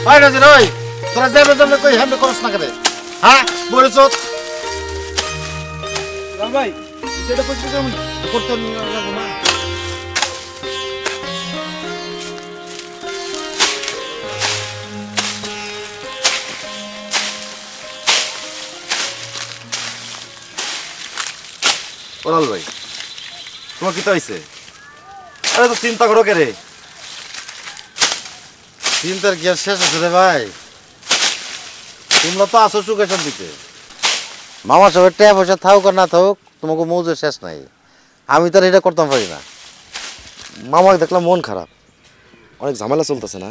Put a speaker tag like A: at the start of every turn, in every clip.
A: হয় না যে নয় তোরা যাবে যাবে কই হ্যান্ড করস না করে হ্যাঁ বলেছ
B: রাম ভাই এটা করতে কেমন
A: করতে লাগবো না
C: ওরাল ভাই তোমার কি তো হয়েছে আরে তো চিন্তা করো কে রে
A: চিন্তার কি আর শেষ আছে রে ভাই তোমরা তো আসো সুখে শান্তিতে মামা সবাই টাকা পয়সা থাকুক আর না থাকুক তোমাকে মৌজের শেষ নাই আমি তো আর এটা করতাম পারি না
C: মামাকে দেখলাম মন খারাপ অনেক ঝামেলা চলতেছে না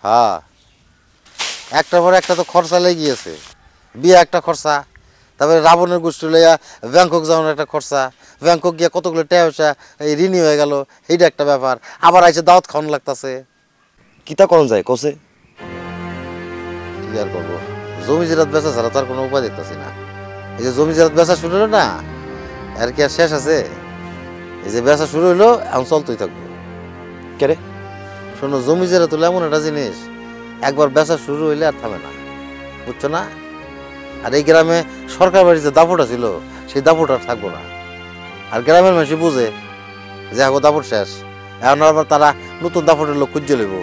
A: হ্যাঁ একটার পর একটা তো খরচা লেগে গিয়েছে বিয়ে একটা খরচা তারপরে রাবণের গোষ্ঠী লইয়া ব্যাংকক যাওয়ার একটা খরচা ব্যাংকক গিয়া কতগুলো টাকা পয়সা এই ঋণী হয়ে গেল এইটা একটা ব্যাপার আবার আইসে দাওয়াত খাওয়ানো লাগতেছে
C: কিতা করণ যায় কোসে
A: কি আর করবো জমি জিরাত বেচা ছাড়া তার কোনো উপায় দেখতেছি না এই যে জমি জিরাত বেচা শুরু হলো না আর কি আর শেষ আছে এই যে বেচা শুরু হইলো এখন চলতেই থাকবো
C: কে রে
A: শোনো জমি জিরাত হলো এমন একটা জিনিস একবার বেচা শুরু হইলে আর থামে না বুঝছো না আর এই গ্রামে সরকার বাড়ির যে দাপটটা ছিল সেই দাপট আর থাকবো না আর গ্রামের মানুষ বুঝে যে এখন দাপট শেষ এখন আবার তারা নতুন দাপটের লোক খুঁজে লইব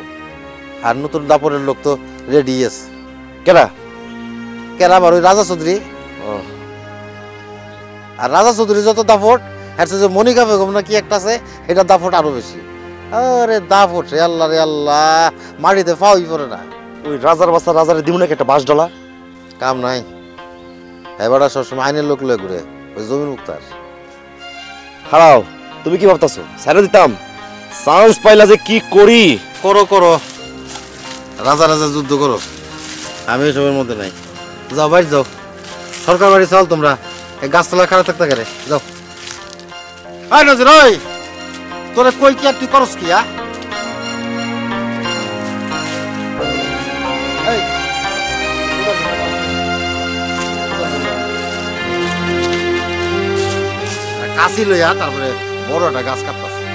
A: আর নতুন দাপটের লোক তো রেডি আছে
C: কেরা
A: কেরা আবার ওই রাজা চৌধুরী
C: ও
A: আর রাজা চৌধুরী যত দাপট আর যে মনিকা বেগম না কি একটা আছে এটা দাপট আরো বেশি আরে দাপট রে আল্লাহ মাটিতে পাওই পড়ে না
C: ওই রাজার বাচ্চা রাজারে দিব নাকি একটা বাঁশ ডলা
A: কাম নাই এবার সবসময় আইনের লোক লয়ে ঘুরে ওই জমির মুক্তার
C: হারাও তুমি কি ভাবতাছো ছেড়ে দিতাম চান্স পাইলা যে কি করি
A: করো করো রাজা রাজা যুদ্ধ করো আমি এসবের মধ্যে নাই যাও বাড়ি যাও সরকার বাড়ি চল তোমরা এই গাছতলা খারাপ থাকতে গেলে যাও আয় নজর ওই তোরে কই কি আর তুই করস কি এই কাশি লইয়া তারপরে বড় একটা গাছ কাটতাছে